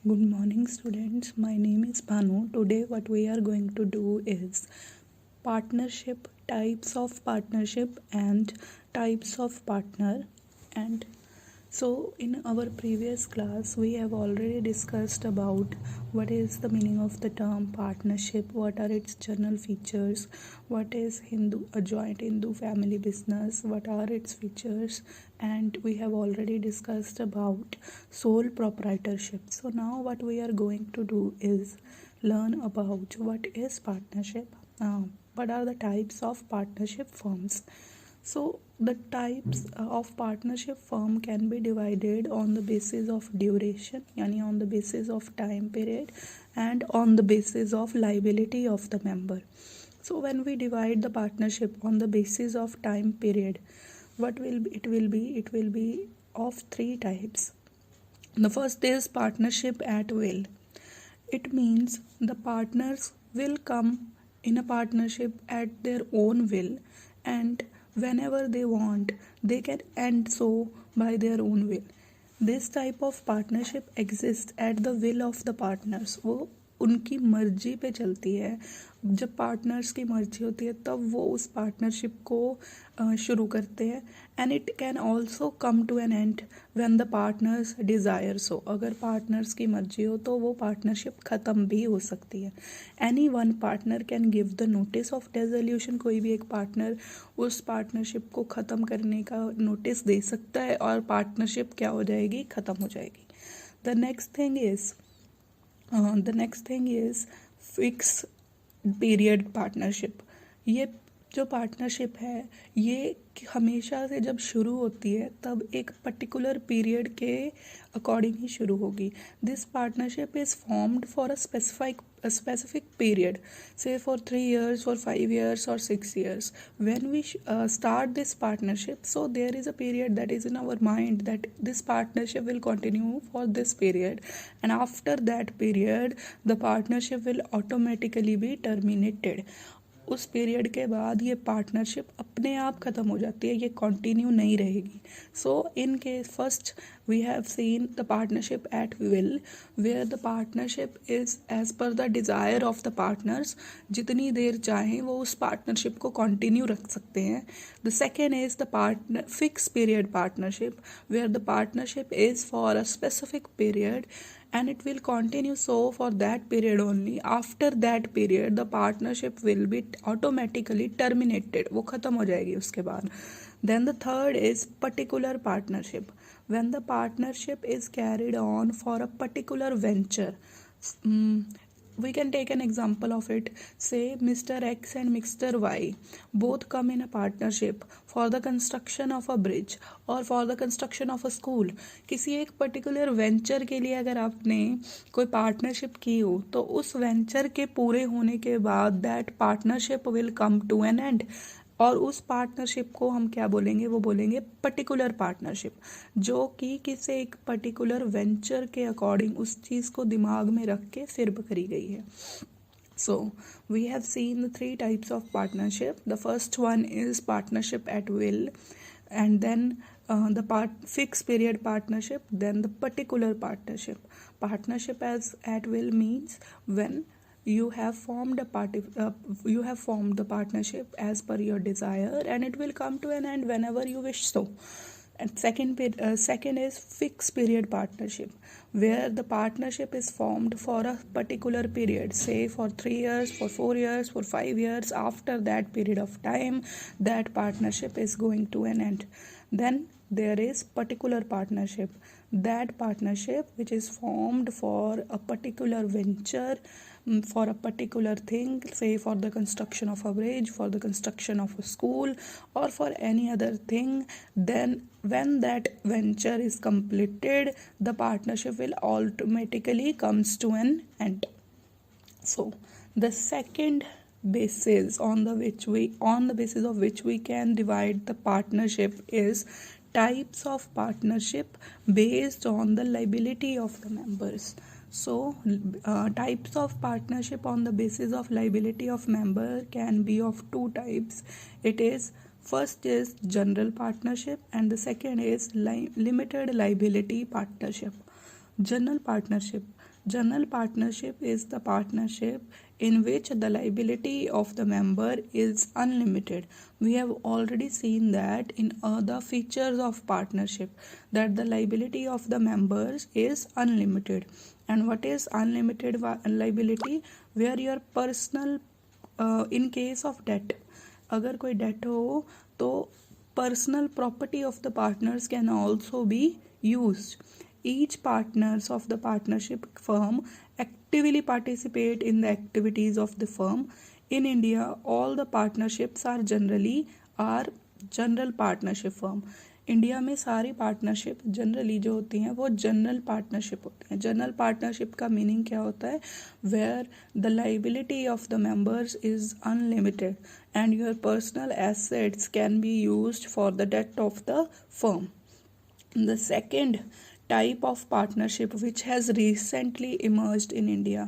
Good morning, students. My name is Banu. Today, what we are going to do is partnership, types of partnership, and types of partner. And so, in our previous class, we have already discussed about what is the meaning of the term partnership, what are its general features, what is a joint Hindu family business, what are its features, and we have already discussed about sole proprietorship. So now what we are going to do is learn about what is partnership, what are the types of partnership firms. So the types of partnership firm can be divided on the basis of duration, yani on the basis of time period, and on the basis of liability of the member. So when we divide the partnership on the basis of time period, what will be, it will be of three types. The first is partnership at will. It means the partners will come in a partnership at their own will, and whenever they want, they can end so by their own will. This type of partnership exists at the will of the partners. वो उनकी मर्जी पे चलती है. जब partners की मर्जी होती है तब वो उस पार्टनरशिप को शुरू करते हैं. And it can also come to an end when the partners desire so. अगर पार्टनर्स की मर्जी हो तो वो पार्टनरशिप ख़त्म भी हो सकती है. Any one partner can give the notice of dissolution. कोई भी एक पार्टनर उस पार्टनरशिप को ख़त्म करने का नोटिस दे सकता है और पार्टनरशिप क्या हो जाएगी, ख़त्म हो जाएगी. The next thing is fix period partnership. ये जो पार्टनरशिप है ये हमेशा से जब शुरू होती है तब एक पर्टिकुलर पीरियड के अकॉर्डिंग ही शुरू होगी. This partnership is formed for a specific period, say for 3 years, for 5 years, or 6 years. When we start this partnership, so there is a period that is in our mind that this partnership will continue for this period, and after that period the partnership will automatically be terminated. उस period के बाद ये partnership अपने आप ख़त्म हो जाती है, ये कंटिन्यू नहीं रहेगी. So in case first we have seen the partnership at will, where the partnership is as per the desire of the partners. जितनी देर चाहें वो उस पार्टनरशिप को कंटिन्यू रख सकते हैं. The second is the partner fix period partnership, where the partnership is for a specific period and it will continue so for that period only. After that period the partnership will be automatically terminated. वो ख़त्म हो जाएगी उसके बाद. Then the third is particular partnership, when the partnership is carried on for a particular venture. We can take an example of it. Say Mr. X and Mr. Y both come in a partnership for the construction of a bridge or for the construction of a school. किसी एक particular venture के लिए अगर आपने कोई partnership की हो तो उस वेंचर के पूरे होने के बाद that partnership will come to an end. और उस पार्टनरशिप को हम क्या बोलेंगे, वो बोलेंगे पर्टिकुलर पार्टनरशिप, जो कि किसी एक पर्टिकुलर वेंचर के अकॉर्डिंग उस चीज़ को दिमाग में रख के फिर करी गई है. So we have seen the three types of partnership. The first one is partnership at will, and then the fixed period partnership, then the particular partnership. Partnership as at will means when you have formed the partnership as per your desire, and it will come to an end whenever you wish so. And second is fixed period partnership, where the partnership is formed for a particular period, say for 3 years, for 4 years, for 5 years. After that period of time that partnership is going to an end. Then there is particular partnership, that partnership which is formed for a particular venture, for a particular thing, say for the construction of a bridge, for the construction of a school, or for any other thing. Then when that venture is completed the partnership will automatically comes to an end. So the second basis on the basis of which we can divide the partnership is types of partnership based on the liability of the members. So types of partnership on the basis of liability of member can be of two types. It is first is general partnership and the second is limited liability partnership. General partnership. General partnership is the partnership in which the liability of the member is unlimited. We have already seen that in other features of partnership, that the liability of the members is unlimited. And what is unlimited liability? Where your personal in case of debt, अगर कोई date हो तो personal property of the partners can also be used. Each partners of the partnership firm actively participate in the activities of the firm. In India, all the partnerships are general partnership firm. India में सारी partnership generally जो होती हैं वो general partnership होती हैं. General partnership का meaning क्या होता है? Where the liability of the members is unlimited and your personal assets can be used for the debt of the firm. The second type of partnership which has recently emerged in India,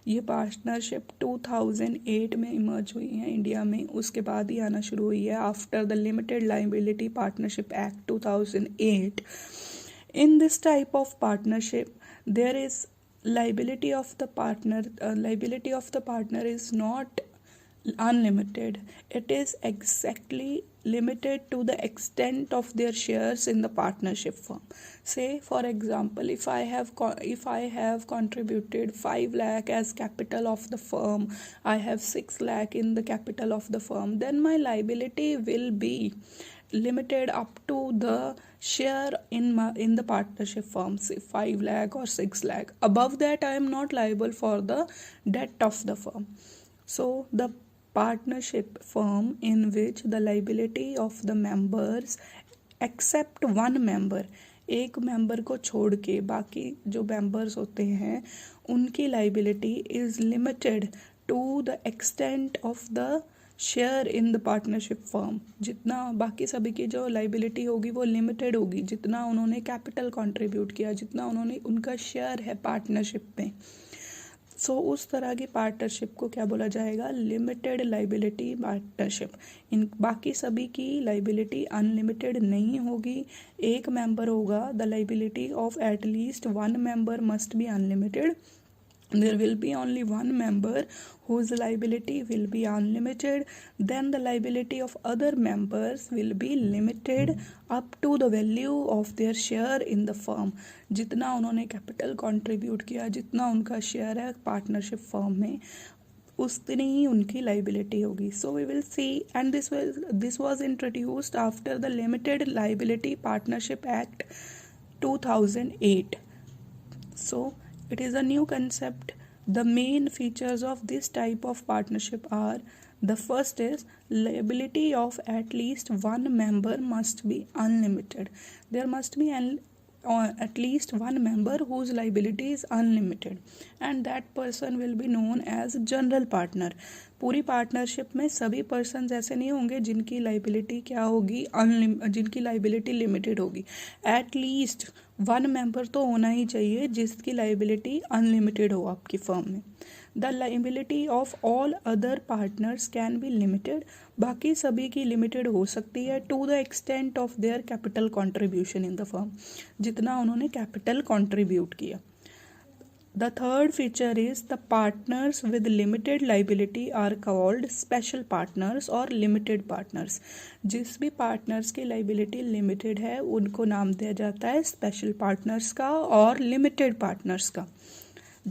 ये partnership 2008 में emerge हुई है India में, उसके बाद ही आना शुरू हुई है after the limited liability partnership act 2008. In this type of partnership there is liability of the partner is not unlimited. It is exactly limited to the extent of their shares in the partnership firm. Say for example, if I have contributed 5 lakh as capital of the firm, I have 6 lakh in the capital of the firm, then my liability will be limited up to the share in the partnership firm, say 5 lakh or 6 lakh. Above that I am not liable for the debt of the firm. So the partnership firm in which the liability of the members except one member, एक member को छोड़ के बाकी जो members होते हैं उनकी liability is limited to the extent of the share in the partnership firm. जितना बाकी सभी की जो लाइबिलिटी होगी वो लिमिटेड होगी, जितना उन्होंने कैपिटल कंट्रीब्यूट किया, जितना उन्होंने उनका शेयर है पार्टनरशिप में. सो उस तरह की पार्टनरशिप को क्या बोला जाएगा? Limited liability partnership. इन बाकी सभी की लाइबिलिटी अनलिमिटेड नहीं होगी. एक मेंबर होगा, the liability of at least one member must be unlimited. There will be only one member whose liability will be unlimited. Then the liability of other members will be limited up to the value of their share in the firm. जितना उन्होंने capital contribute किया, जितना उनका share है partnership firm में, उतनी ही उनकी liability होगी. So we will see, and this was introduced after the limited liability partnership act 2008. So it is a new concept. The main features of this type of partnership are: the first is liability of at least one member must be unlimited. There must be at least one member whose liability is unlimited, and that person will be known as general partner. पूरी partnership में सभी person ऐसे नहीं होंगे जिनकी liability क्या होगी, जिनकी लाइबिलिटी लिमिटेड होगी. एट लीस्ट वन मेंबर तो होना ही चाहिए जिसकी लाइबिलिटी अनलिमिटेड हो आपकी फर्म में. The liability of all other partners can be limited. बाकी सभी की लिमिटेड हो सकती है to the extent of their capital contribution in the firm, जितना उन्होंने कैपिटल कॉन्ट्रीब्यूट किया. The third feature is the partners with limited liability are called special partners or limited partners. जिस भी partners की liability limited है उनको नाम दिया जाता है special partners का और limited partners का.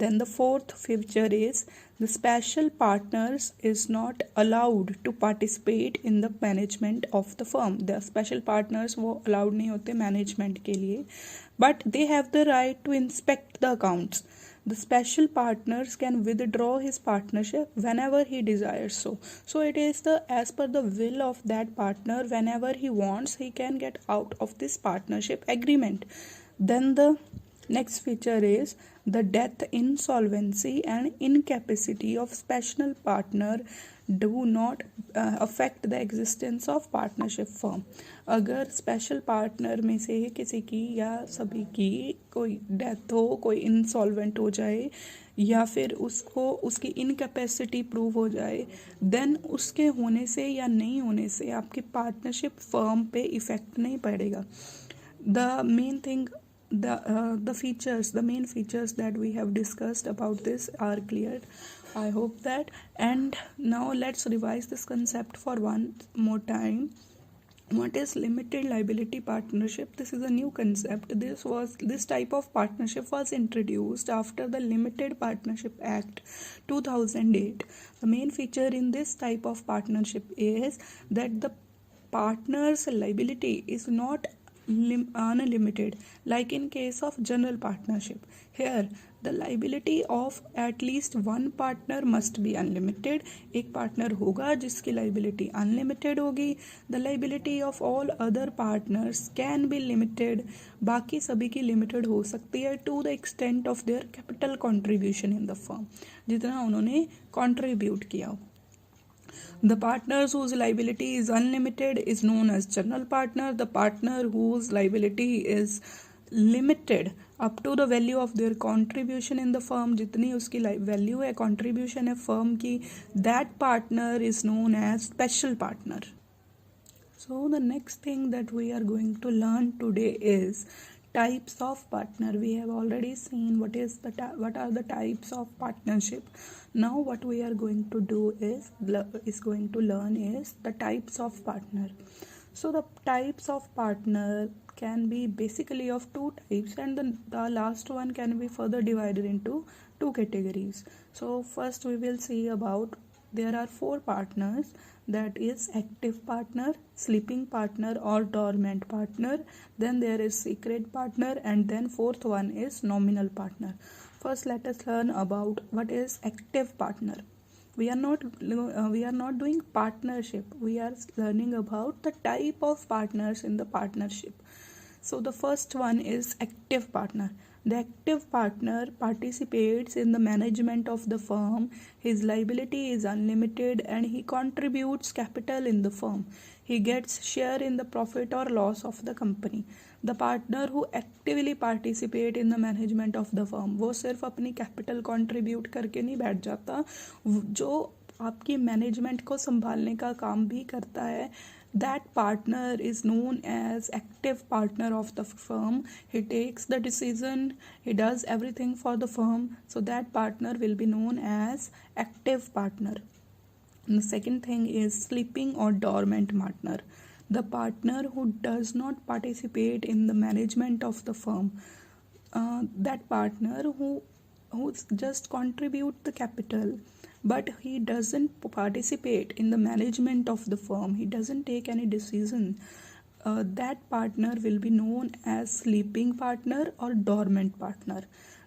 Then the fourth feature is the special partners is not allowed to participate in the management of the firm. The special partners वो allowed नहीं होते management के लिए, but they have the right to inspect the accounts. The special partners can withdraw his partnership whenever he desires so. So it is as per the will of that partner, whenever he wants he can get out of this partnership agreement. Then the next feature is the death, insolvency and incapacity of special partner do not affect the existence of partnership firm. अगर special partner में से किसी की या सभी की कोई death हो, कोई इंसॉल्वेंट हो जाए या फिर उसको उसकी इनकैपेसिटी प्रूव हो जाए, देन उसके होने से या नहीं होने से आपकी पार्टनरशिप फर्म पे इफ़ेक्ट नहीं पड़ेगा. The main thing the main features that we have discussed about this are clear. I hope that. And now let's revise this concept for one more time. What is limited liability partnership? This is a new concept. This type of partnership was introduced after the Limited Partnership Act 2008. The main feature in this type of partnership is that the partner's liability is not unlimited, like in case of general partnership. Here the liability of at least one partner must be unlimited. एक partner होगा जिसकी liability unlimited होगी. The liability of all other partners can be limited. बाकी सभी की limited हो सकती है to the extent of their capital contribution in the firm, जितना उन्होंने contribute किया. The partners whose liability is unlimited is known as general partner. The partner whose liability is limited up to the value of their contribution in the firm, जितनी उसकी value है, contribution है firm की, that partner is known as special partner. So the next thing that we are going to learn today is types of partner. We have already seen what are the types of partnership. Now what we are going to do is going to learn is the types of partner. So the types of partner can be basically of two types, and the last one can be further divided into two categories. So first we will see about there are four partners, that is active partner, sleeping partner or dormant partner, then there is secret partner, and then fourth one is nominal partner. First let us learn about what is active partner. We are not doing partnership, we are learning about the type of partners in the partnership. So the first one is active partner. The active partner participates in the management of the firm. His liability is unlimited and he contributes capital in the firm. He gets share in the profit or loss of the company. The partner who actively participate in the management of the firm, वो सिर्फ अपनी capital contribute करके नहीं बैठ जाता, जो आपकी management को संभालने का काम भी करता है, that partner is known as active partner of the firm. He takes the decision, he does everything for the firm, so that partner will be known as active partner. And the second thing is sleeping or dormant partner. The partner who does not participate in the management of the firm, that partner who just contribute the capital, but he doesn't participate in the management of the firm, he doesn't take any decision, that partner will be known as sleeping partner or dormant partner.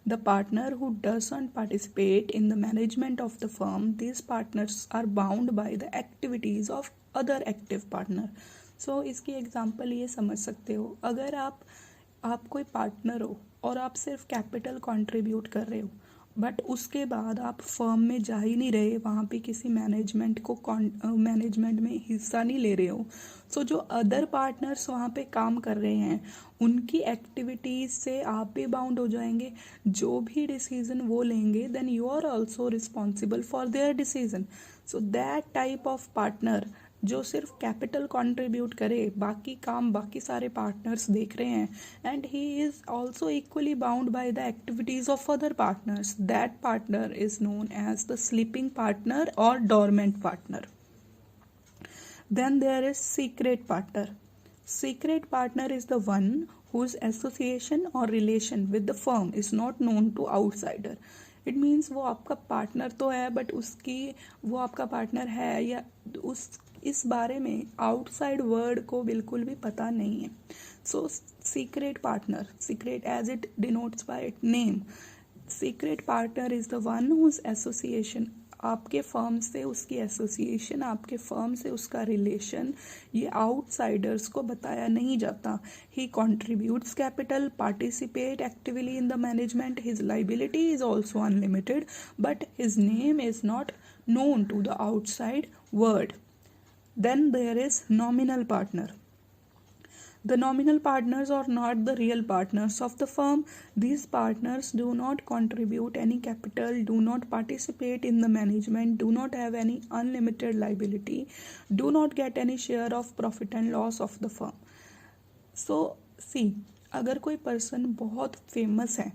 The partner who doesn't participate in the management of the firm, these partners are bound by the activities of other active partner. So इसकी example ये समझ सकते हो, अगर आप कोई partner हो और आप सिर्फ कैपिटल कंट्रीब्यूट कर रहे हो, बट उसके बाद आप फर्म में जा ही नहीं रहे, वहाँ पे किसी मैनेजमेंट में हिस्सा नहीं ले रहे हो, सो जो अदर पार्टनर्स वहाँ पे काम कर रहे हैं उनकी एक्टिविटीज़ से आप भी बाउंड हो जाएंगे. जो भी डिसीजन वो लेंगे then you are also responsible for their decision. So that type of partner जो सिर्फ कैपिटल कंट्रीब्यूट करे, बाकी काम बाकी सारे पार्टनर्स देख रहे हैं, and he is also equally bound by the activities of other partners, that partner is known as the sleeping partner और dormant partner. Then there is secret partner. Secret partner is the one whose association or relation with the firm is not known to outsider. It means वो आपका partner तो है, but वो आपका partner है या इस बारे में आउटसाइड वर्ड को बिल्कुल भी पता नहीं है. So secret partner, secret as it denotes by it name, secret partner is the one whose association, आपके फर्म से उसकी एसोसिएशन, आपके फर्म से उसका रिलेशन, ये आउटसाइडर्स को बताया नहीं जाता. He contributes capital, participate actively in the management, his liability is also unlimited, but his name is not known to the outside world. Then there is nominal partner. The nominal partners are not the real partners of the firm. These partners do not contribute any capital, do not participate in the management, do not have any unlimited liability, do not get any share of profit and loss of the firm. So see, अगर कोई person बहुत famous है,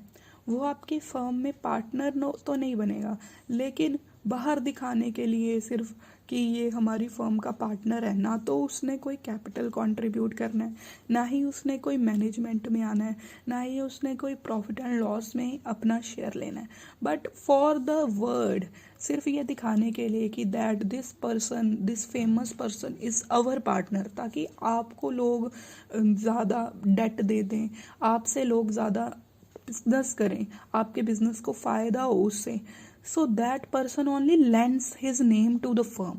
वो आपकी firm में partner तो नहीं बनेगा, लेकिन बाहर दिखाने के लिए सिर्फ कि ये हमारी फर्म का पार्टनर है, ना तो उसने कोई कैपिटल कंट्रीब्यूट करना है, ना ही उसने कोई मैनेजमेंट में आना है, ना ही उसने कोई प्रॉफिट एंड लॉस में अपना शेयर लेना है, बट फॉर द वर्ड, सिर्फ ये दिखाने के लिए कि that this famous person is our partner, ताकि आपको लोग ज़्यादा डेट दे दें, आपसे लोग ज़्यादा बिजनेस करें, आपके बिजनेस को फ़ायदा हो उससे. So that person only lends his name to the firm.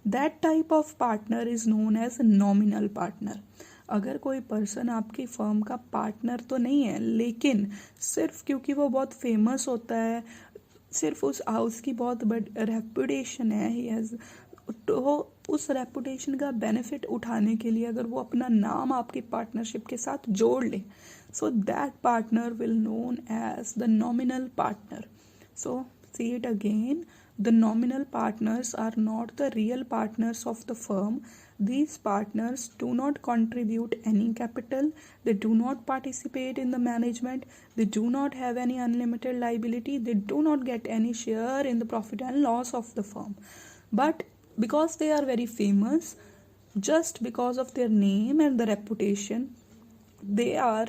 That type of partner is known as nominal partner. अगर कोई पर्सन आपकी फर्म का पार्टनर तो नहीं है, लेकिन सिर्फ क्योंकि वो बहुत फेमस होता है, सिर्फ उस हाउस की बहुत बड़ी रेपुटेशन है, ही हैज़, तो उस रेपुटेशन का बेनिफिट उठाने के लिए अगर वो अपना नाम आपकी पार्टनरशिप के साथ जोड़ ले, so that partner will known as the nominal partner. So see it again, the nominal partners are not the real partners of the firm. These partners do not contribute any capital, they do not participate in the management, they do not have any unlimited liability, they do not get any share in the profit and loss of the firm. But because they are very famous, just because of their name and the reputation, they are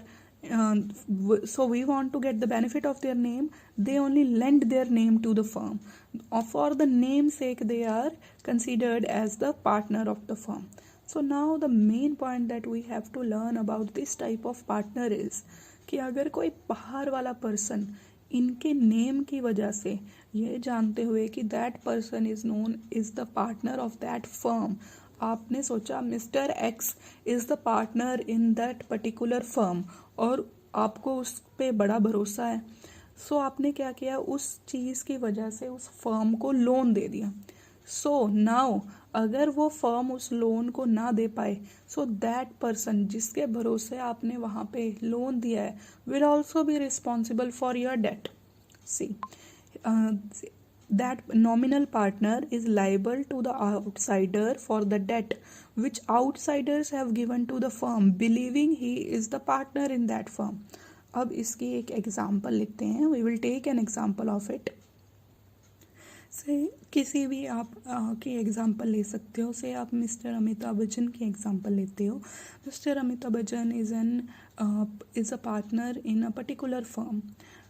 so we want to get the benefit of their name, they only lend their name to the firm. For the name's sake, they are considered as the partner of the firm. So now the main point that we have to learn about this type of partner is कि अगर कोई बाहर वाला person इनके name की वजह से, ये जानते हुए कि that person is known is the partner of that firm, आपने सोचा mister x is the partner in that particular firm और आपको उस पर बड़ा भरोसा है, सो आपने क्या किया, उस चीज़ की वजह से उस फर्म को लोन दे दिया. सो नाउ अगर वो फर्म उस लोन को ना दे पाए, सो दैट पर्सन जिसके भरोसे आपने वहाँ पे लोन दिया है will also be responsible for your debt. See that nominal partner is liable to the outsider for the debt which outsiders have given to the firm believing he is the partner in that firm. अब इसकी एक example लिखते हैं. we will take an example of it. से किसी भी आप की एग्जांपल ले सकते हो. से आप मिस्टर अमिताभ बच्चन की एग्जांपल लेते हो. Mister Amitabh Bachchan is a partner in a particular firm.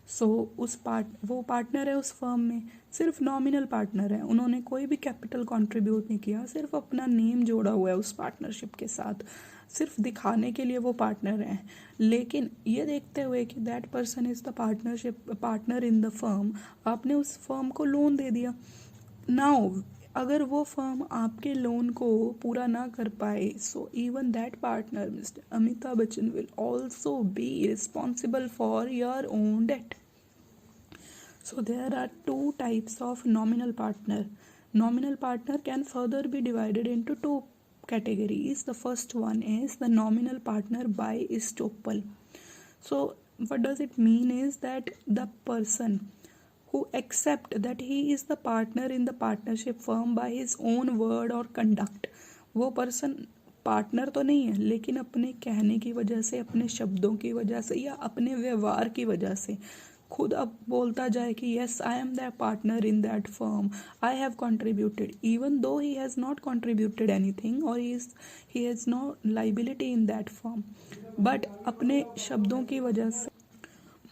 So वो पार्टनर है उस फर्म में, सिर्फ नॉमिनल पार्टनर है, उन्होंने कोई भी कैपिटल कंट्रीब्यूट नहीं किया, सिर्फ अपना नेम जोड़ा हुआ है उस पार्टनरशिप के साथ, सिर्फ दिखाने के लिए वो पार्टनर हैं. लेकिन ये देखते हुए कि that person is the partner in the firm, आपने उस फर्म को लोन दे दिया. नाउ अगर वो फर्म आपके लोन को पूरा ना कर पाए, so even that partner mister Amitabh Bachchan will also be responsible for your own debt. So there are two types of nominal partner. Nominal partner can further be divided into two categories. The first one is the nominal partner by estoppel. So what does it mean is that the person who accept that he is the partner in the partnership firm by his own word or conduct. वो person partner तो नहीं है, लेकिन अपने कहने की वजह से, अपने शब्दों की वजह से या अपने व्यवहार की वजह से खुद अब बोलता जाए कि yes I am the partner in that firm, I have contributed, even though he has not contributed anything और he has no liability in that firm, but अपने शब्दों की वजह से,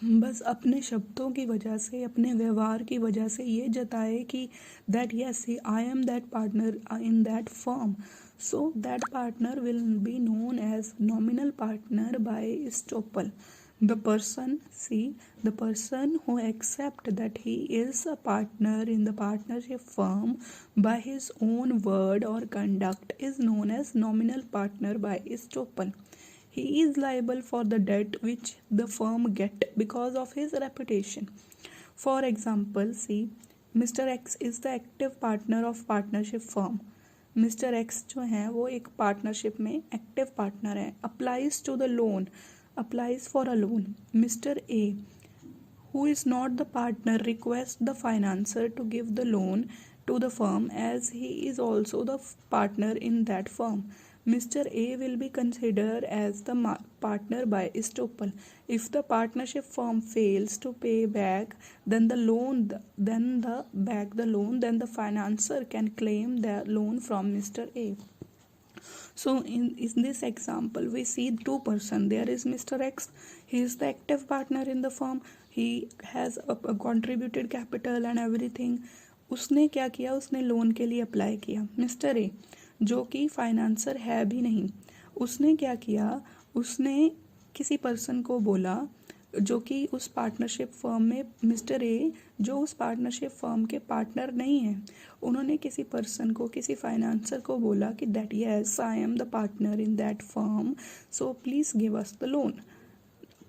बस अपने शब्दों की वजह से, अपने व्यवहार की वजह से ये जताए कि that yes I am that partner in that firm. So that partner will be known as nominal partner by estoppel. The person who accept that he is a partner in the partnership firm by his own word or conduct is known as nominal partner by estoppel. He is liable for the debt which the firm get because of his reputation. For example, see, Mr. X is the active partner of partnership firm. Mr. X जो है वो एक partnership में active partner है. Applies for a loan. Mr. A, who is not the partner, requests the financer to give the loan to the firm as he is also the partner in that firm. Mr. A will be considered as the partner by estoppel. If the partnership firm fails to pay back, then the then the financer can claim the loan from Mr. A. So in this example, we see two person. There is Mr. X. He is the active partner in the firm. He has contributed capital and everything. उसने क्या किया, उसने loan के लिए apply किया. Mister A जो कि financer है भी नहीं, उसने क्या किया, उसने किसी पर्सन को बोला जो कि उस पार्टनरशिप फर्म में, मिस्टर ए जो उस पार्टनरशिप फर्म के पार्टनर नहीं है, उन्होंने किसी पर्सन को, किसी फाइनेंसर को बोला कि that yes I am the partner in that firm, so please give us the loan.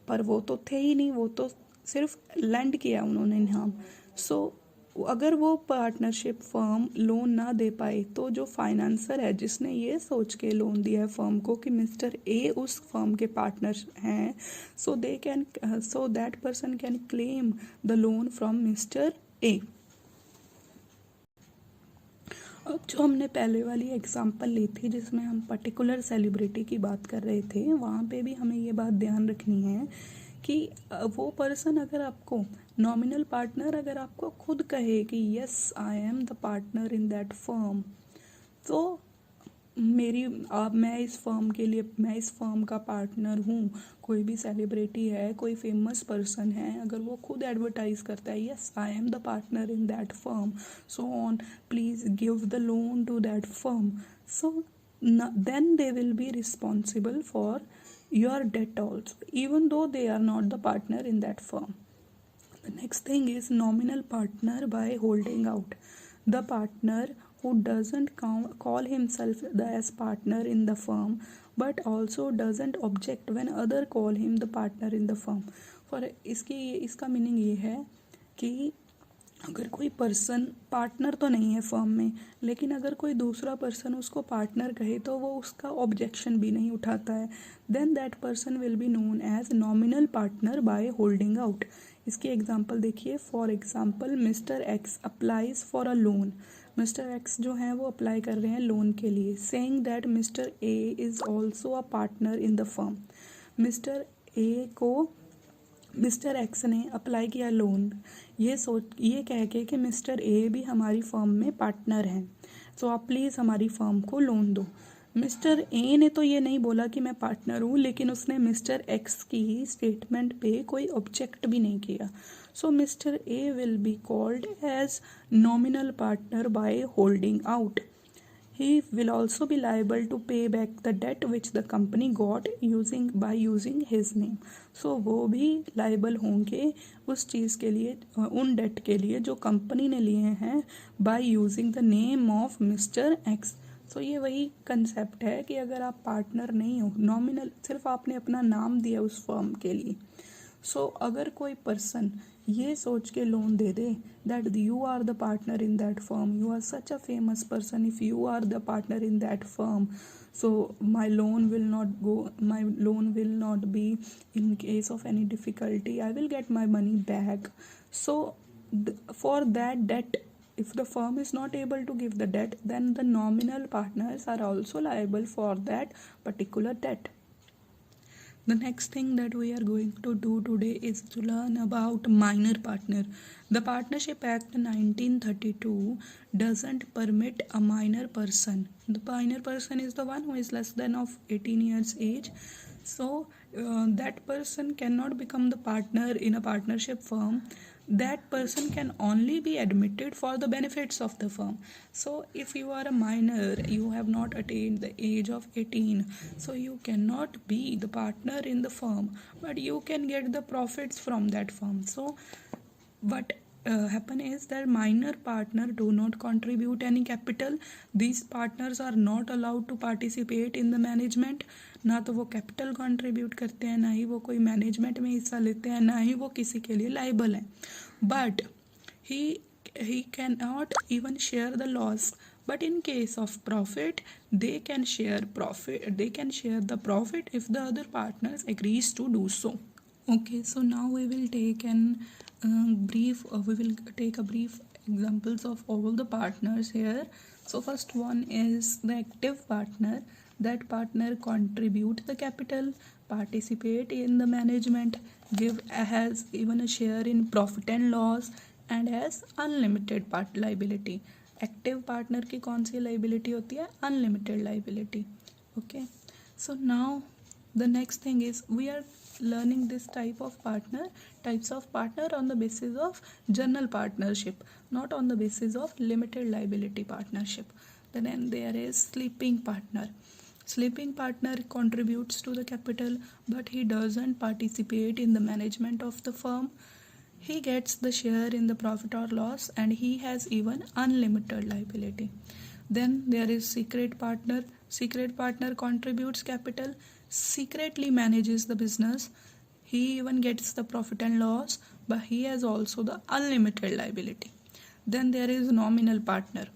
पर वो तो थे ही नहीं, वो तो सिर्फ लैंड किया उन्होंने नाम. सो अगर वो पार्टनरशिप फर्म लोन ना दे पाई तो जो फाइनेंसर है जिसने ये सोच के लोन दिया है फर्म को कि मिस्टर ए उस फर्म के पार्टनर हैं, सो that person can claim the loan from mister A. अब जो हमने पहले वाली एग्जांपल ली थी जिसमें हम पर्टिकुलर सेलिब्रिटी की बात कर रहे थे, वहाँ पे भी हमें ये बात ध्यान रखनी है कि वो पर्सन अगर आपको नॉमिनल पार्टनर अगर आपको खुद कहे कि yes I am the partner in that firm, तो मैं इस फर्म का पार्टनर हूँ. कोई भी सेलिब्रिटी है, कोई फेमस पर्सन है, अगर वो खुद एडवर्टाइज करता है yes I am the partner in that firm, so on please give the loan to that firm, so then they will be responsible for your debt also, even though they are not the partner in that firm. The next thing is nominal partner by holding out. The partner who doesn't call himself as partner in the firm but also doesn't object when other call him the partner in the firm. For इसका meaning ये है कि अगर कोई person partner तो नहीं है firm में, लेकिन अगर कोई दूसरा पर्सन उसको पार्टनर कहे तो वो उसका ऑब्जेक्शन भी नहीं उठाता है, then that person will be known as nominal partner by holding out. इसकी एग्जांपल देखिए. For example mister x applies for a loan. Mister x जो है वो अप्लाई कर रहे हैं लोन के लिए, saying that mister A is also a partner in the firm. Mister x ने अप्लाई किया लोन ये कह के कि मिस्टर ए भी हमारी फर्म में पार्टनर हैं, सो आप प्लीज़ हमारी फर्म को लोन दो. मिस्टर ए ने तो ये नहीं बोला कि मैं पार्टनर हूँ, लेकिन उसने मिस्टर एक्स की स्टेटमेंट पे कोई ऑब्जेक्ट भी नहीं किया. So mister A will be called as nominal partner by holding out. He will also be liable to pay back the debt which the company got by using his name. So वो भी liable होंगे उस चीज़ के लिए, उन date के लिए जो कंपनी ने लिए हैं by using the name of Mr. X. So ये वही कंसेप्ट है कि अगर आप पार्टनर नहीं हो, नॉमिनल सिर्फ आपने अपना नाम दिया उस फर्म के लिए. सो अगर कोई पर्सन ये सोच के लोन दे दे that you are the partner in that firm, you are such a famous person, if you are the partner in that firm, so my loan will not be in case of any difficulty, I will get my money back. So for that debt, if the firm is not able to give the debt, then the nominal partners are also liable for that particular debt. The next thing that we are going to do today is to learn about minor partner. The Partnership Act 1932 doesn't permit a minor person. The minor person is the one who is less than of 18 years age. So that person cannot become the partner in a partnership firm. That person can only be admitted for the benefits of the firm. So if you are a minor, you have not attained the age of 18, so you cannot be the partner in the firm, but you can get the profits from that firm. So what happen is that minor partner do not contribute any capital. These partners are not allowed to participate in the management. ना तो वो capital contribute करते हैं, ना ही वो कोई management में हिस्सा लेते हैं, ना ही वो किसी के लिए लाइबल हैं. But he cannot even share the loss. But in case of profit, they can share the profit if the other partners agrees to do so. Okay, so now we will take a brief examples of all the partners here. So first one is the active partner. That partner contribute the capital, participate in the management, has even a share in profit and loss, and has unlimited part liability. Active partner की कौन सी liability होती है? Unlimited liability. Okay, so now the next thing is we are learning this types of partner on the basis of general partnership, not on the basis of limited liability partnership. Then there is sleeping partner. Sleeping partner contributes to the capital, but he doesn't participate in the management of the firm. He gets the share in the profit or loss, and he has even unlimited liability. Then there is secret partner. Secret partner contributes capital, secretly manages the business. He even gets the profit and loss, but he has also the unlimited liability. Then there is nominal partner.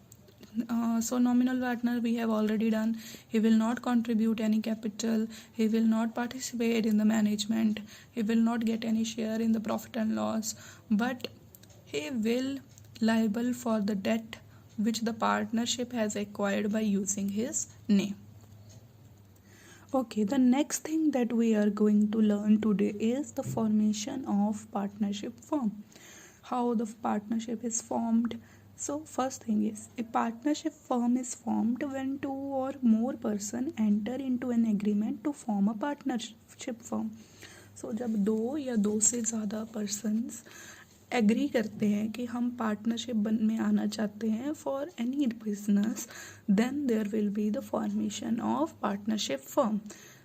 So nominal partner we have already done. He will not contribute any capital, he will not participate in the management, he will not get any share in the profit and loss, but he will liable for the debt which the partnership has acquired by using his name. Okay, the next thing that we are going to learn today is the formation of partnership firm. How the partnership is formed. So first thing is, a partnership firm is formed when two or more person enter into an agreement to form a partnership firm. So जब दो या दो से ज़्यादा persons agree करते हैं कि हम पार्टनरशिप में आना चाहते हैं for any business, then there will be the formation of partnership firm.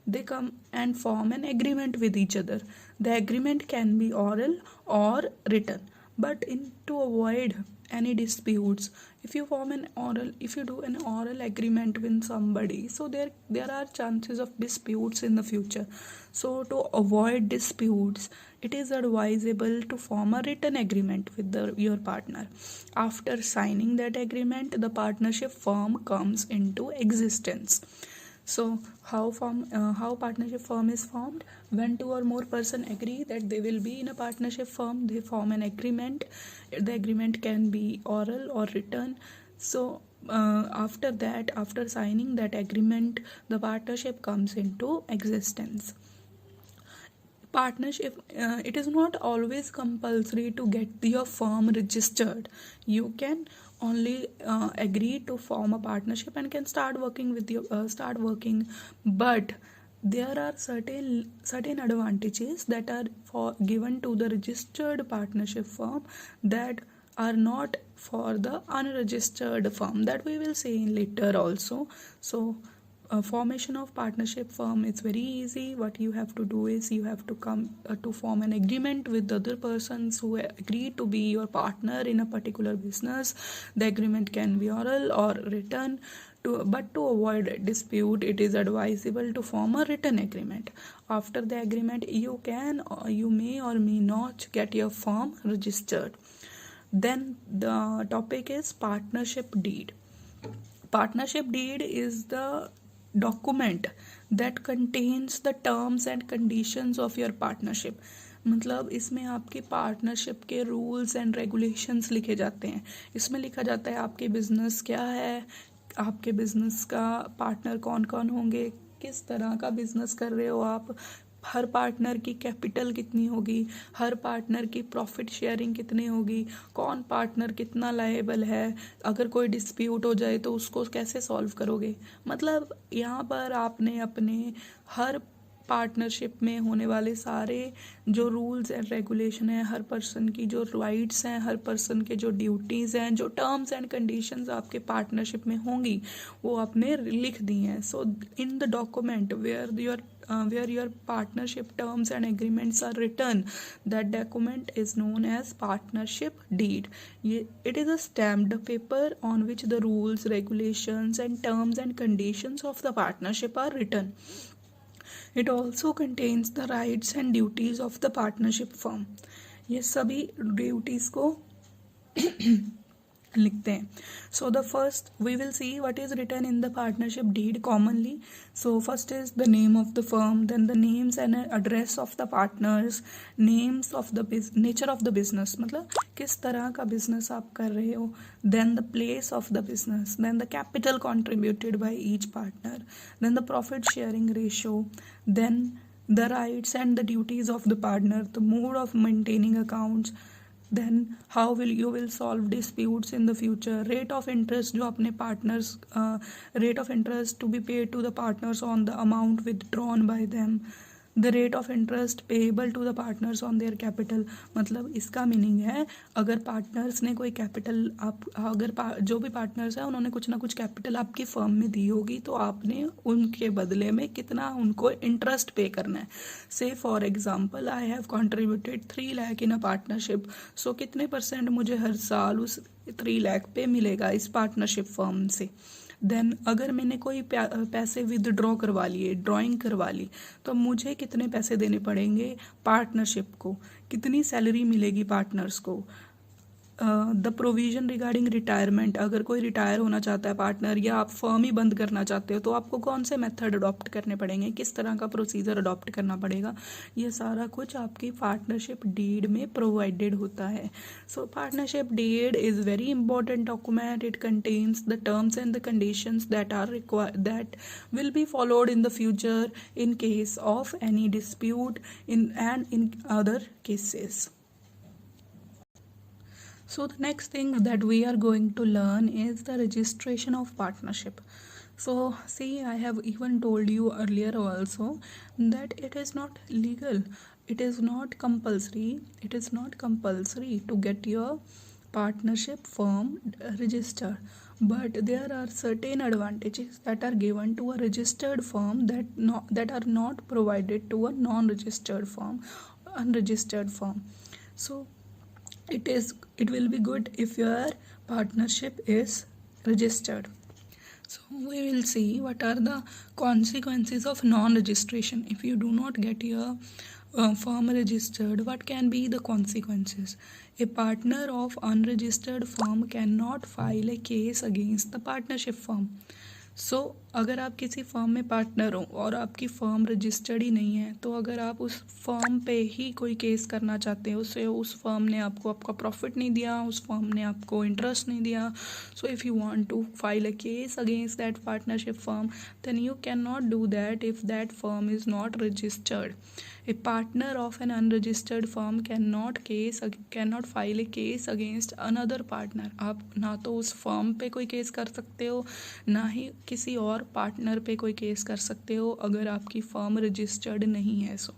They come and form an agreement with each other. The agreement can be oral or written, but to avoid any disputes, if you do an oral agreement with somebody, so there are chances of disputes in the future. So to avoid disputes, it is advisable to form a written agreement with your partner. After signing that agreement, the partnership firm comes into existence. So how partnership firm is formed? When two or more person agree that they will be in a partnership firm, they form an agreement. The agreement can be oral or written. So after signing that agreement, the partnership comes into existence. Partnership, it is not always compulsory to get your firm registered. You can only agree to form a partnership and can start working, but there are certain advantages that are given to the registered partnership firm that are not for the unregistered firm, that we will see later also. So formation of partnership firm is very easy. What you have to do is you have to come to form an agreement with the other persons who agree to be your partner in a particular business. The agreement can be oral or written. But to avoid dispute, it is advisable to form a written agreement. After the agreement, you may or may not get your firm registered. Then the topic is partnership deed. Partnership deed is the document that contains the terms and conditions of your partnership. मतलब इसमें आपकी partnership के rules and regulations लिखे जाते हैं. इसमें लिखा जाता है आपके बिजनेस क्या है, आपके बिजनेस का पार्टनर कौन कौन होंगे, किस तरह का बिजनेस कर रहे हो आप, हर पार्टनर की कैपिटल कितनी होगी, हर पार्टनर की प्रॉफिट शेयरिंग कितनी होगी, कौन पार्टनर कितना लायबल है, अगर कोई डिस्प्यूट हो जाए तो उसको कैसे सॉल्व करोगे. मतलब यहाँ पर आपने अपने हर पार्टनरशिप में होने वाले सारे जो रूल्स एंड रेगुलेशन हैं, हर पर्सन की जो राइट्स हैं, हर पर्सन के जो ड्यूटीज़ हैं, जो टर्म्स एंड कंडीशंस आपके पार्टनरशिप में होंगी, वो आपने लिख दी हैं. So in the document where your partnership terms and agreements are written, that document is known as partnership deed. It is a stamped paper on which the rules, regulations and terms and conditions of the partnership are written. It also contains the rights and duties of the partnership firm. ये सभी duties को लिखते हैं. So the first we will see what is written in the partnership deed commonly. So first is the name of the firm, then the names and address of the partners, names of the nature of the business, मतलब किस तरह का business आप कर रहे हो, then the place of the business, then the capital contributed by each partner, then the profit sharing ratio, then the rights and the duties of the partner, the mode of maintaining accounts, then how will you will solve disputes in the future, rate of interest जो अपने partners rate of interest to be paid to the partners on the amount withdrawn by them, the rate of interest payable to the partners on their capital. मतलब इसका meaning है अगर partners ने कोई capital जो भी पार्टनर्स हैं उन्होंने कुछ ना कुछ कैपिटल आपकी फर्म में दी होगी तो आपने उनके बदले में कितना उनको इंटरेस्ट पे करना है. Say for example I have contributed 3 lakh in a partnership, so कितने % मुझे हर साल उस 3 लाख पे मिलेगा इस पार्टनरशिप फर्म से. देन अगर मैंने कोई पैसे विदड्रॉ करवा लिए, ड्राइंग करवा ली, तो मुझे कितने पैसे देने पड़ेंगे पार्टनरशिप को, कितनी सैलरी मिलेगी पार्टनर्स को. द प्रोविजन रिगार्डिंग रिटायरमेंट, अगर कोई रिटायर होना चाहता है पार्टनर या आप फर्म ही बंद करना चाहते हो तो आपको कौन से मेथड अडॉप्ट करने पड़ेंगे, किस तरह का प्रोसीजर अडॉप्ट करना पड़ेगा, ये सारा कुछ आपकी पार्टनरशिप डीड में प्रोवाइडेड होता है. So partnership deed is very important document. It contains the terms and the conditions that are required that will be followed in the future in case of any dispute in other cases. So the next thing that we are going to learn is the registration of partnership. So see, I have even told you earlier also that it is not legal, it is not compulsory to get your partnership firm registered, but there are certain advantages that are given to a registered firm that are not provided to a non-registered firm, unregistered firm. So it will be good if your partnership is registered. So we will see what are the consequences of non-registration. If you do not get your firm registered, what can be the consequences? A partner of unregistered firm cannot file a case against the partnership firm. सो अगर आप किसी firm में partner हो और आपकी firm registered ही नहीं है तो अगर आप उस फर्म पे ही कोई केस करना चाहते हो, उससे उस फर्म ने आपको आपका प्रॉफिट नहीं दिया, उस फर्म ने आपको इंटरेस्ट नहीं दिया, so if you want to file a case against that partnership firm then you can not do that if that firm is not registered. A partner of an unregistered firm cannot file a case against another partner. आप ना तो उस firm पे कोई case कर सकते हो ना ही किसी और पार्टनर पे कोई केस कर सकते हो अगर आपकी फर्म रजिस्टर्ड नहीं है. So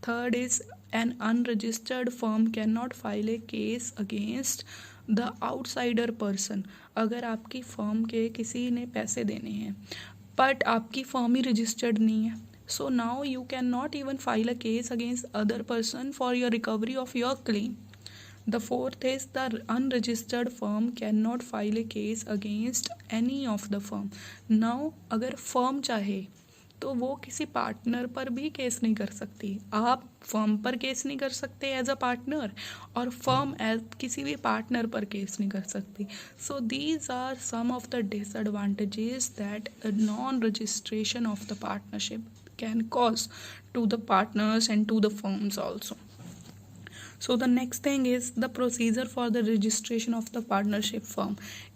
third is an unregistered firm can not file A case against the outsider person. अगर आपकी फर्म के किसी ने पैसे देने हैं बट आपकी फर्म ही रजिस्टर्ड नहीं है, so now you cannot even file a case against other person for your recovery of your claim. The fourth is the unregistered firm cannot file a case against any of the firm. Now अगर firm चाहे तो वो किसी partner पर भी case नहीं कर सकती. आप फर्म पर केस नहीं कर सकते एज अ पार्टनर और फर्म एज किसी भी पार्टनर पर केस नहीं कर सकती. So these are some of the disadvantages that non registration of the partnership can cause to the partners and to the firms also. So the next thing is the procedure for the registration of the partnership firm.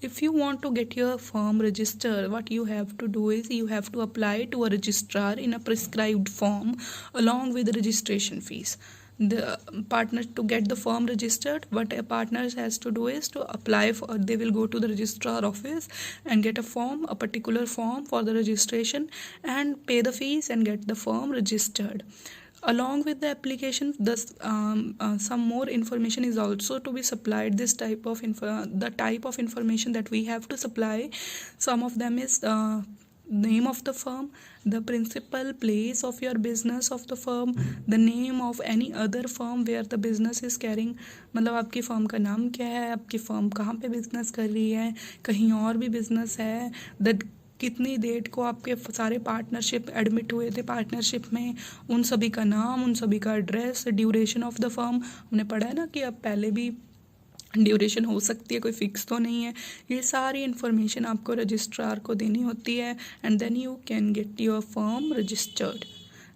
If you want to get your firm registered, what you have to do is you have to apply to a registrar in a prescribed form along with the registration fees. The partner to get the firm registered, what a partner has to do is to apply for, they will go to the registrar office and get a form, a particular form for the registration and pay the fees and get the firm registered. Along with the application, some more information is also to be supplied. This type of the type of information that we have to supply, some of them is name of the firm, the principal place of your business of the firm, the name of any other firm where the business is carrying. मतलब आपकी firm का नाम क्या है, आपकी firm कहाँ पे business कर रही है, कहीं और भी बिजनेस है, कितनी डेट को आपके सारे पार्टनरशिप एडमिट हुए थे पार्टनरशिप में, उन सभी का नाम, उन सभी का address, duration of the firm. हमने पढ़ा है ना कि अब पहले भी ड्यूरेशन हो सकती है, कोई फिक्स तो नहीं है। ये सारी इन्फॉर्मेशन आपको रजिस्ट्रार को देनी होती है and then you can get your firm registered.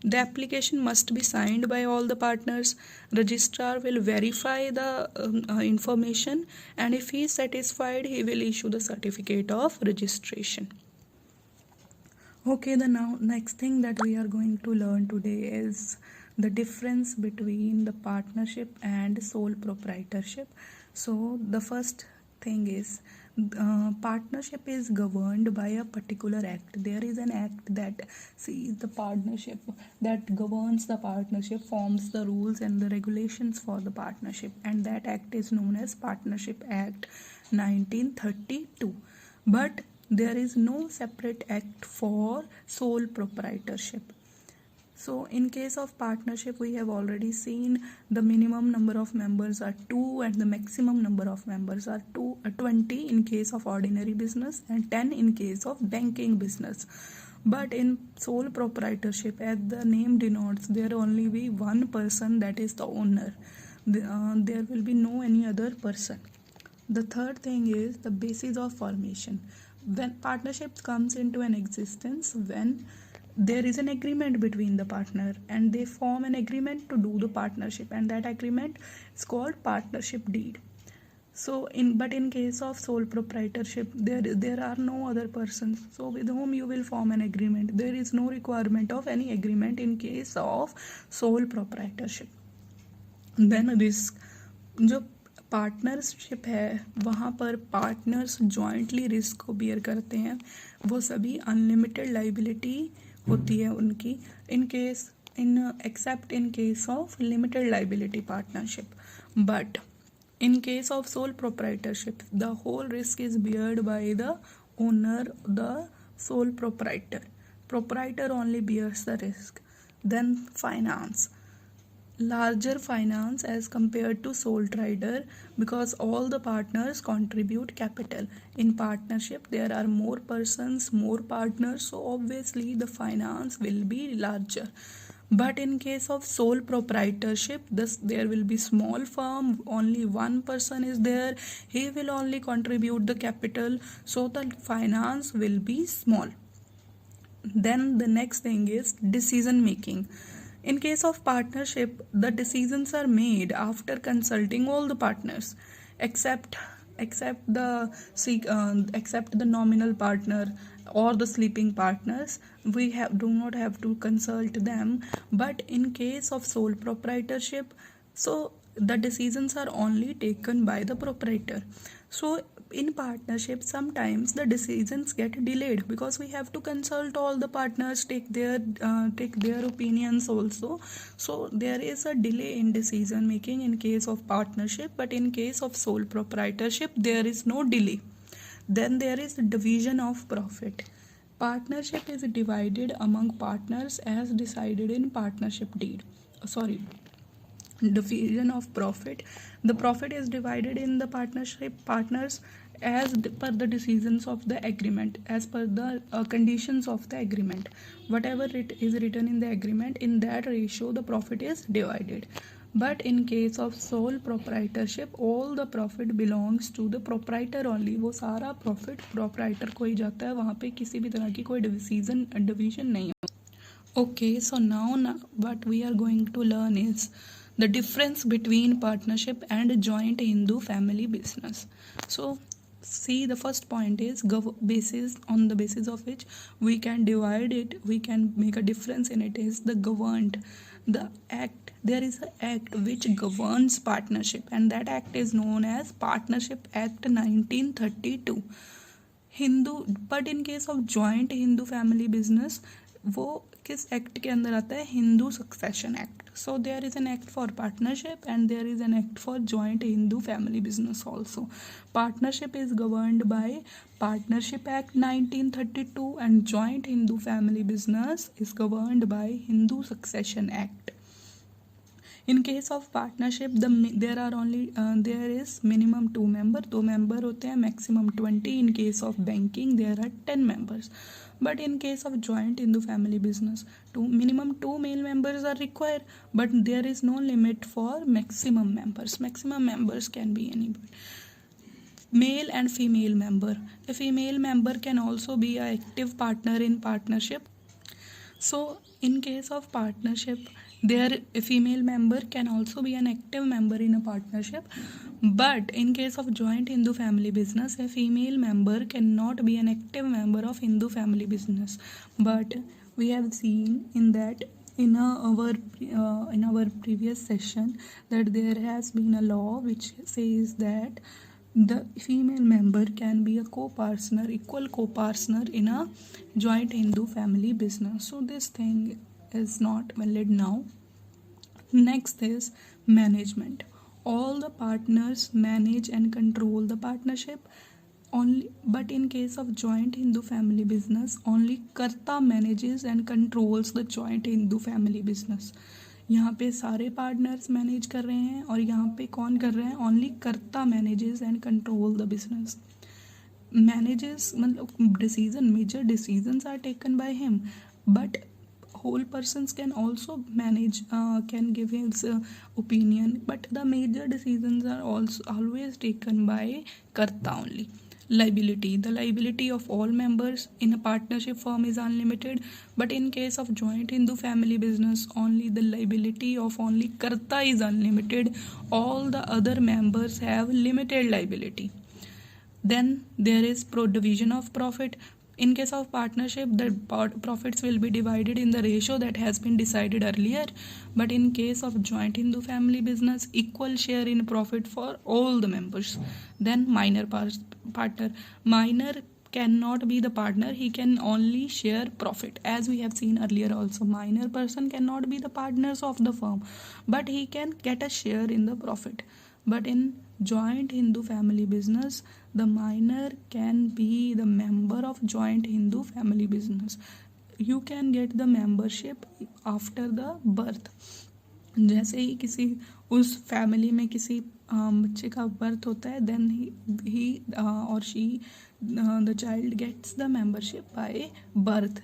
The application must be signed by all the partners. Registrar will verify the information, and if he is satisfied, he will issue the certificate of registration. Okay, the now next thing that we are going to learn today is the difference between the partnership and sole proprietorship. So the first thing is partnership is governed by a particular act. There is an act that sees the partnership, that governs the partnership, forms the rules and the regulations for the partnership, and that act is known as Partnership Act 1932. But there is no separate act for sole proprietorship. So in case of partnership, we have already seen the minimum number of members are 2 and the maximum number of members are 20 in case of ordinary business and 10 in case of banking business. But in sole proprietorship, as the name denotes, there only be one person, that is the owner. There will be no any other person. The third thing is the basis of formation. When partnership comes into an existence, when there is an agreement between the partner and they form an agreement to do the partnership, and that agreement is called partnership deed. So in case of sole proprietorship, there are no other persons, so with whom you will form an agreement. There is no requirement of any agreement in case of sole proprietorship. Then risk, जो partnership है वहाँ पर partners jointly risk को bear करते हैं, वो सभी unlimited liability होती है उनकी, except in case of limited liability partnership. But in case of sole proprietorship the whole risk is beared by the owner, the sole proprietor only bears the risk. Then finance, larger finance as compared to sole trader, because all the partners contribute capital. In partnership there are more persons, more partners, so obviously the finance will be larger. But in case of sole proprietorship, there will be small firm, only one person is there, he will only contribute the capital, so the finance will be small. Then the next thing is decision making. In case of partnership, the decisions are made after consulting all the partners, except the nominal partner or the sleeping partners. We do not have to consult them. But in case of sole proprietorship, so the decisions are only taken by the proprietor. So in partnership, sometimes the decisions get delayed because we have to consult all the partners, take their opinions also. So there is a delay in decision making in case of partnership, but in case of sole proprietorship there is no delay. Then there is division of profit. Partnership is divided among partners as decided in partnership deed. Division of profit. The profit is divided in the partnership partners as per the decisions of the agreement, as per the conditions of the agreement. Whatever it is written in the agreement, in that ratio the profit is divided. But in case of sole proprietorship, all the profit belongs to the proprietor only. वो सारा profit proprietor को ही जाता है, वहाँ पे किसी भी तरह की कोई division नहीं है. Okay, so now what we are going to learn is the difference between partnership and joint Hindu family business. So see, the first point is on the basis of which we can divide it, we can make a difference in it, is the governed, the act. There is an act which governs partnership, and that act is known as Partnership Act 1932. But in case of joint Hindu family business, वो किस act के अंदर आता है? Hindu succession act. So there is an act for partnership and there is an act for joint Hindu family business also. Partnership is governed by Partnership Act 1932 and joint Hindu family business is governed by Hindu Succession Act. In case of partnership, there is minimum 2 member होते हैं, maximum 20. In case of banking there are 10 members. But in case of joint Hindu family business, minimum 2 male members are required, but there is no limit for maximum members. Maximum members can be anybody. Male and female member. A female member can also be an active partner in partnership. So in case of partnership, there a female member can also be an active member in a partnership. But in case of joint Hindu family business, a female member cannot be an active member of Hindu family business. But we have seen in that in our previous session that there has been a law which says that the female member can be a equal co-partner in a joint Hindu family business. So this thing is not valid now. Next is management. All the partners manage and control the partnership only, but in case of joint Hindu family business, only कर्ता manages and controls the joint Hindu family business. यहाँ पे सारे partners manage कर रहे हैं और यहाँ पे कौन कर रहे हैं? Only karta manages and control the business. Manages मतलब decision, major decisions are taken by him, but whole persons can also manage, can give his opinion, but the major decisions are also always taken by karta only. Liability. The liability of all members in a partnership firm is unlimited, but in case of joint Hindu family business, only the liability of only karta is unlimited. All the other members have limited liability. Then there is division of profit. In case of partnership, the profits will be divided in the ratio that has been decided earlier. But in case of joint Hindu family business, equal share in profit for all the members. Then minor partner. Minor cannot be the partner. He can only share profit. As we have seen earlier also, minor person cannot be the partners of the firm, but he can get a share in the profit. But in joint Hindu family business, the minor can be the member of joint Hindu family business. You can get the membership after the birth. जैसे ही किसी उस family में किसी बच्चे का birth होता है, then he or she the child gets the membership by birth.